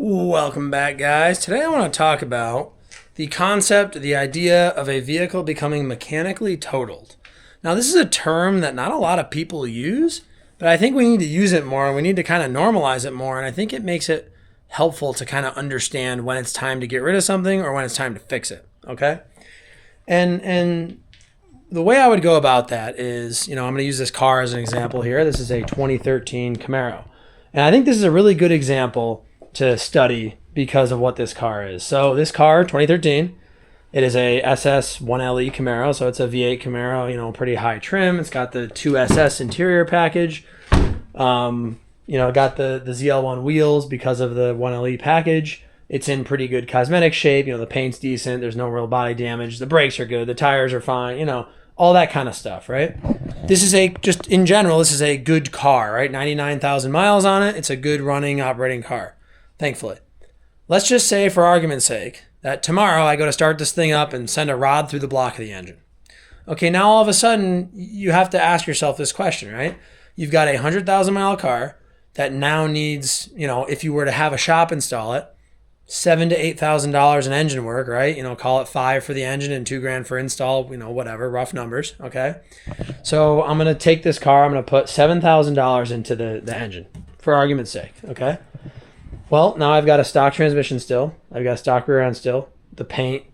Welcome back, guys. Today I want to talk about the concept, the idea of a vehicle becoming mechanically totaled. Now, this is a term that not a lot of people use, but I think we need to use it more and we need to kind of normalize it more. And I think it makes it helpful to kind of understand when it's time to get rid of something or when it's time to fix it. Okay. And the way I would go about that is, I'm going to use this car as an example here. This is a 2013 Camaro. And I think this is a really good example to study because of what this car is. So this car, 2013, it is a SS 1LE Camaro. So it's a V8 Camaro, pretty high trim. It's got the 2SS interior package. Got the ZL1 wheels because of the 1LE package. It's in pretty good cosmetic shape. The paint's decent. There's no real body damage. The brakes are good. The tires are fine. All that kind of stuff, right? This is in general, this is a good car, right? 99,000 miles on it. It's a good running, operating car, thankfully. Let's just say, for argument's sake, that tomorrow I go to start this thing up and send a rod through the block of the engine. Okay, now all of a sudden, you have to ask yourself this question, right? You've got a 100,000 mile car that now needs, if you were to have a shop install it, $7,000 to $8,000 in engine work, right? Call it $5,000 for the engine and $2,000 for install, whatever, rough numbers, okay? So I'm going to take this car, I'm going to put $7,000 into the engine, for argument's sake, okay? Well, now I've got a stock transmission still. I've got a stock rear end still. The paint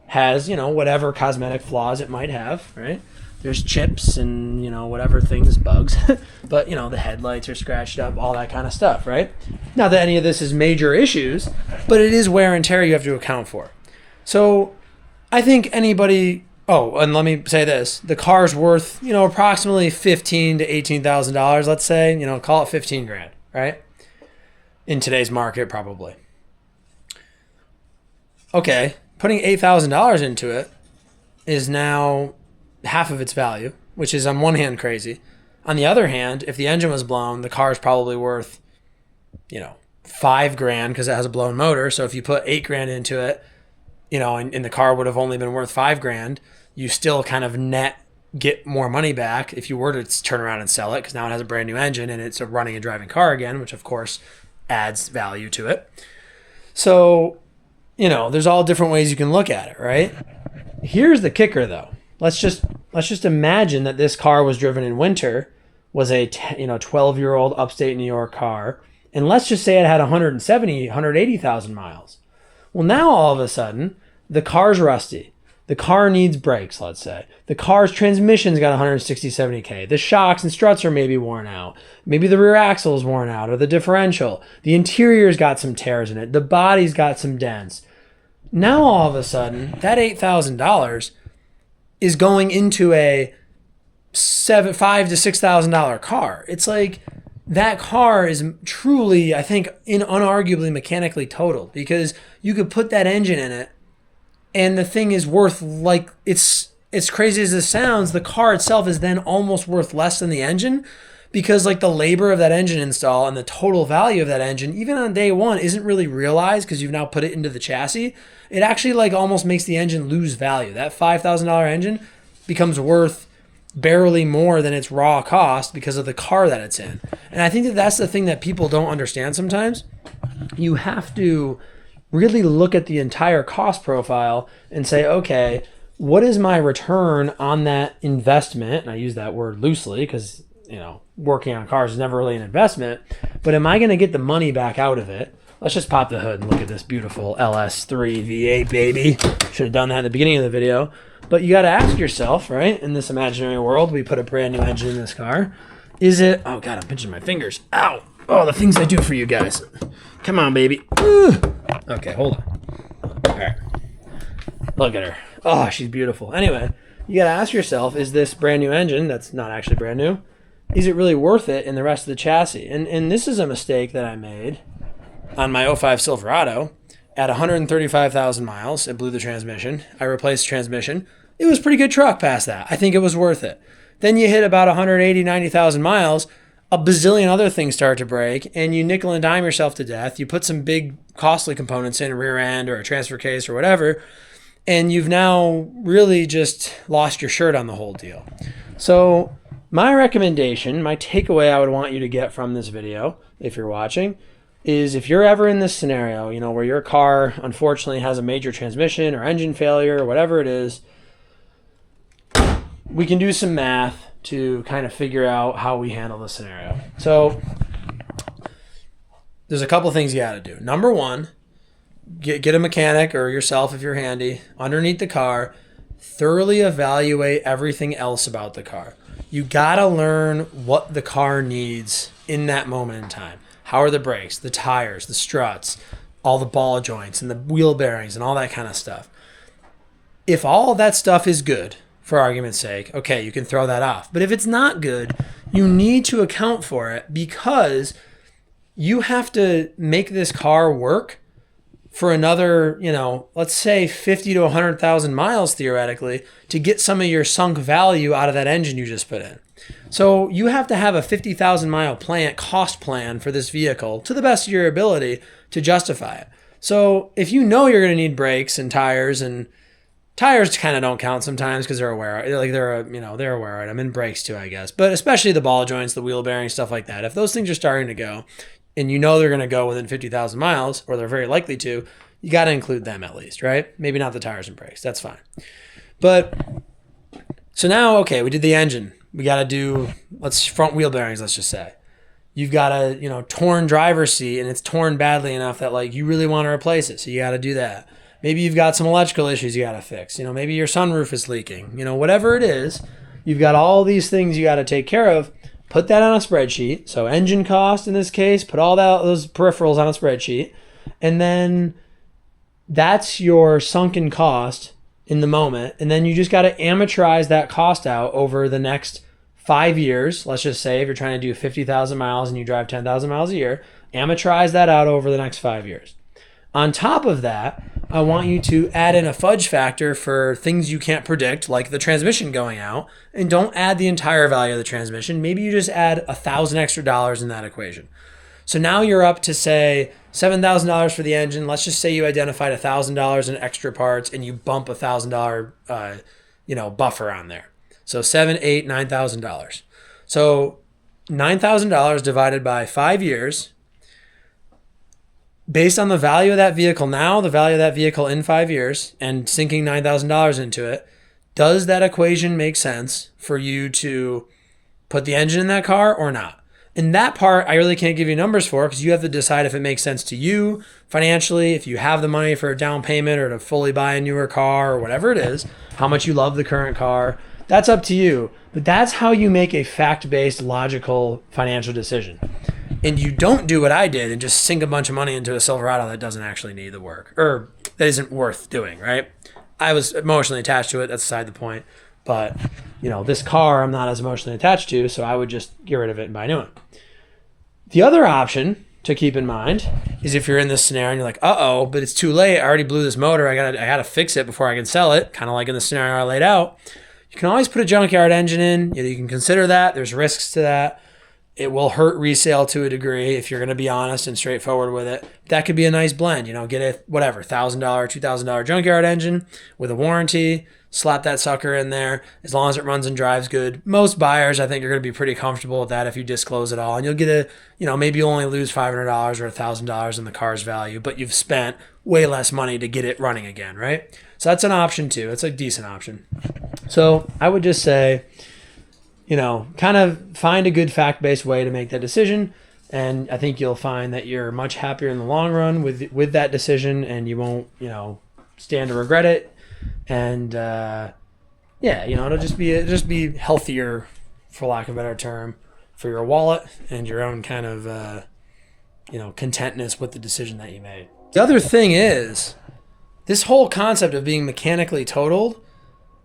has, whatever cosmetic flaws it might have, right? There's chips and, whatever things, bugs. But, the headlights are scratched up, all that kind of stuff, right? Not that any of this is major issues, but it is wear and tear you have to account for. So I think anybody... Oh, and let me say this. The car's worth, approximately $15,000 to $18,000, let's say. Call it $15,000, right? In today's market, probably. Okay, putting $8,000 into it is now half of its value, which is on one hand crazy. On the other hand, if the engine was blown, the car is probably worth, $5,000 because it has a blown motor. So if you put $8,000 into it, and the car would have only been worth $5,000, you still kind of net get more money back if you were to turn around and sell it, because now it has a brand new engine and it's a running and driving car again, which of course adds value to it. So, there's all different ways you can look at it, right? Here's the kicker though. Let's just imagine that this car was driven in winter, was a 12-year-old upstate New York car, and let's just say it had 180,000 miles. Well, now all of a sudden, the car's rusty. The car needs brakes, let's say. The car's transmission's got 160, 70K. The shocks and struts are maybe worn out. Maybe the rear axle's worn out, or the differential. The interior's got some tears in it. The body's got some dents. Now all of a sudden, that $8,000 is going into a $5,000 to $6,000 car. It's like that car is truly, I think, unarguably mechanically totaled, because you could put that engine in it and the thing is worth, like, it's crazy as this sounds, the car itself is then almost worth less than the engine, because like the labor of that engine install and the total value of that engine, even on day one, isn't really realized because you've now put it into the chassis. It actually like almost makes the engine lose value. That $5,000 engine becomes worth barely more than its raw cost because of the car that it's in. And I think that that's the thing that people don't understand sometimes. You have to really look at the entire cost profile and say, okay, what is my return on that investment? And I use that word loosely because, working on cars is never really an investment, but am I going to get the money back out of it? Let's just pop the hood and look at this beautiful LS3 V8, baby. Should have done that at the beginning of the video. But you got to ask yourself, right? In this imaginary world, we put a brand new engine in this car. Is it, oh God, I'm pinching my fingers. Ow. Oh, the things I do for you guys. Come on, baby. Okay, hold on. All right. Look at her. Oh, she's beautiful. Anyway, you got to ask yourself, is this brand new engine that's not actually brand new, is it really worth it in the rest of the chassis? And this is a mistake that I made on my '05 Silverado. At 135,000 miles, it blew the transmission. I replaced the transmission. It was a pretty good truck past that. I think it was worth it. Then you hit about 180, 90,000 miles, a bazillion other things start to break, and you nickel and dime yourself to death. You put some big costly components in, a rear end or a transfer case or whatever, and you've now really just lost your shirt on the whole deal. So my recommendation, my takeaway I would want you to get from this video, if you're watching, is if you're ever in this scenario, where your car unfortunately has a major transmission or engine failure or whatever it is, we can do some math to kind of figure out how we handle the scenario. So there's a couple things you got to do. Number one, get a mechanic or yourself if you're handy underneath the car, thoroughly evaluate everything else about the car. You got to learn what the car needs in that moment in time. How are the brakes, the tires, the struts, all the ball joints and the wheel bearings and all that kind of stuff. If all of that stuff is good, for argument's sake, okay, you can throw that off. But if it's not good, you need to account for it because you have to make this car work for another, let's say 50 to 100,000 miles theoretically to get some of your sunk value out of that engine you just put in. So you have to have a 50,000 mile cost plan for this vehicle to the best of your ability to justify it. So if you know you're going to need brakes and tires kind of don't count sometimes because they're a wear item, and brakes too, I guess. But especially the ball joints, the wheel bearings, stuff like that. If those things are starting to go, and they're going to go within 50,000 miles, or they're very likely to, you got to include them at least, right? Maybe not the tires and brakes. That's fine. But so now, okay, we did the engine. We got to do front wheel bearings. Let's just say you've got a torn driver's seat, and it's torn badly enough that you really want to replace it. So you got to do that. Maybe you've got some electrical issues you got to fix. Maybe your sunroof is leaking. Whatever it is, you've got all these things you got to take care of. Put that on a spreadsheet. So engine cost in this case, put all those peripherals on a spreadsheet. And then that's your sunken cost in the moment. And then you just got to amortize that cost out over the next 5 years. Let's just say if you're trying to do 50,000 miles and you drive 10,000 miles a year, amortize that out over the next 5 years. On top of that, I want you to add in a fudge factor for things you can't predict, like the transmission going out, and don't add the entire value of the transmission. Maybe you just add $1,000 extra in that equation. So now you're up to, say, $7,000 for the engine. Let's just say you identified $1,000 in extra parts and you bump $1,000 buffer on there. So $7,000, $8,000, $9,000. So $9,000 divided by 5 years. Based on the value of that vehicle now, the value of that vehicle in 5 years, and sinking $9,000 into it, does that equation make sense for you to put the engine in that car or not? And that part, I really can't give you numbers for because you have to decide if it makes sense to you financially, if you have the money for a down payment or to fully buy a newer car or whatever it is, how much you love the current car. That's up to you. But that's how you make a fact-based, logical financial decision. And you don't do what I did and just sink a bunch of money into a Silverado that doesn't actually need the work or that isn't worth doing, right? I was emotionally attached to it. That's beside the point. But, this car I'm not as emotionally attached to, so I would just get rid of it and buy a new one. The other option to keep in mind is if you're in this scenario and you're like, uh-oh, but it's too late. I already blew this motor. I gotta fix it before I can sell it, kind of like in the scenario I laid out. You can always put a junkyard engine in. You can consider that. There's risks to that. It will hurt resale to a degree if you're going to be honest and straightforward with it. That could be a nice blend. Get a $1,000, $2,000 junkyard engine with a warranty. Slap that sucker in there as long as it runs and drives good. Most buyers, I think, are going to be pretty comfortable with that if you disclose it all. And you'll get maybe you'll only lose $500 or $1,000 in the car's value, but you've spent way less money to get it running again, right? So that's an option too. It's a decent option. So I would just say, kind of find a good fact-based way to make that decision. And I think you'll find that you're much happier in the long run with that decision, and you won't, stand to regret it. And it'll just be healthier, for lack of a better term, for your wallet and your own kind of, contentness with the decision that you made. The other thing is, this whole concept of being mechanically totaled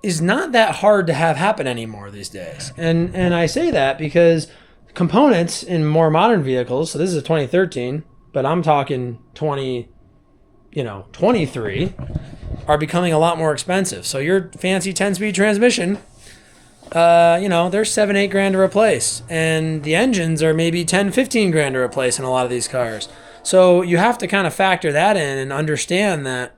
is not that hard to have happen anymore these days. And I say that because components in more modern vehicles, so this is a 2013, but I'm talking 23, are becoming a lot more expensive. So your fancy 10-speed transmission, they're $7-8 to replace. And the engines are maybe $10-15 to replace in a lot of these cars. So you have to kind of factor that in and understand that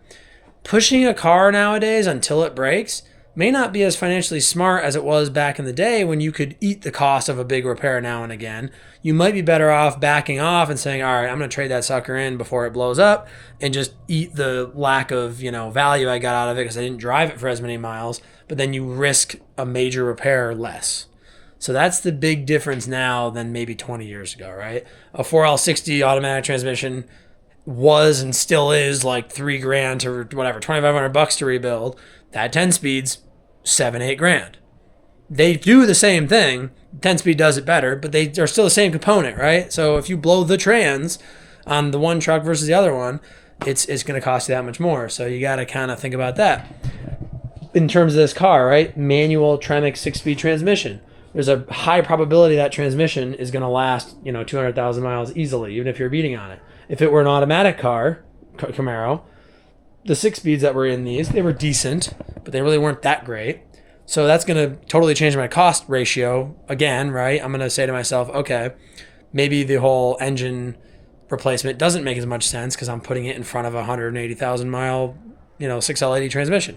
pushing a car nowadays until it breaks may not be as financially smart as it was back in the day when you could eat the cost of a big repair now and again. You might be better off backing off and saying, all right, I'm going to trade that sucker in before it blows up and just eat the lack of, value I got out of it because I didn't drive it for as many miles, but then you risk a major repair less. So that's the big difference now than maybe 20 years ago, right? A 4L60 automatic transmission was and still is like $3,000 to whatever, $2,500 to rebuild. That 10 speed's $7-8 grand. They do the same thing. 10 speed does it better, but they are still the same component, right? So if you blow the trans on the one truck versus the other one, it's going to cost you that much more. So you got to kind of think about that. In terms of this car, right? Manual Tremec 6-speed transmission. There's a high probability that transmission is going to last, 200,000 miles easily, even if you're beating on it. If it were an automatic car, Camaro, the 6 speeds that were in these, they were decent, but they really weren't that great. So that's going to totally change my cost ratio again, right? I'm going to say to myself, okay, maybe the whole engine replacement doesn't make as much sense because I'm putting it in front of a 180,000 mile, 6L80 transmission.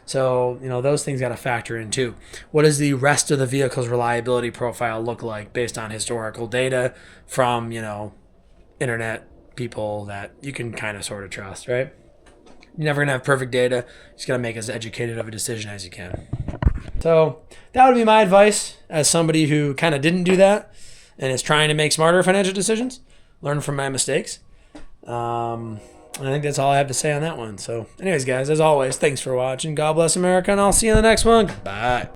So, those things got to factor in too. What does the rest of the vehicle's reliability profile look like based on historical data from, internet people that you can kind of sort of trust, right? You're never going to have perfect data. You just got to make as educated of a decision as you can. So that would be my advice as somebody who kind of didn't do that and is trying to make smarter financial decisions. Learn from my mistakes. I think that's all I have to say on that one. So anyways, guys, as always, thanks for watching. God bless America, and I'll see you in the next one. Bye.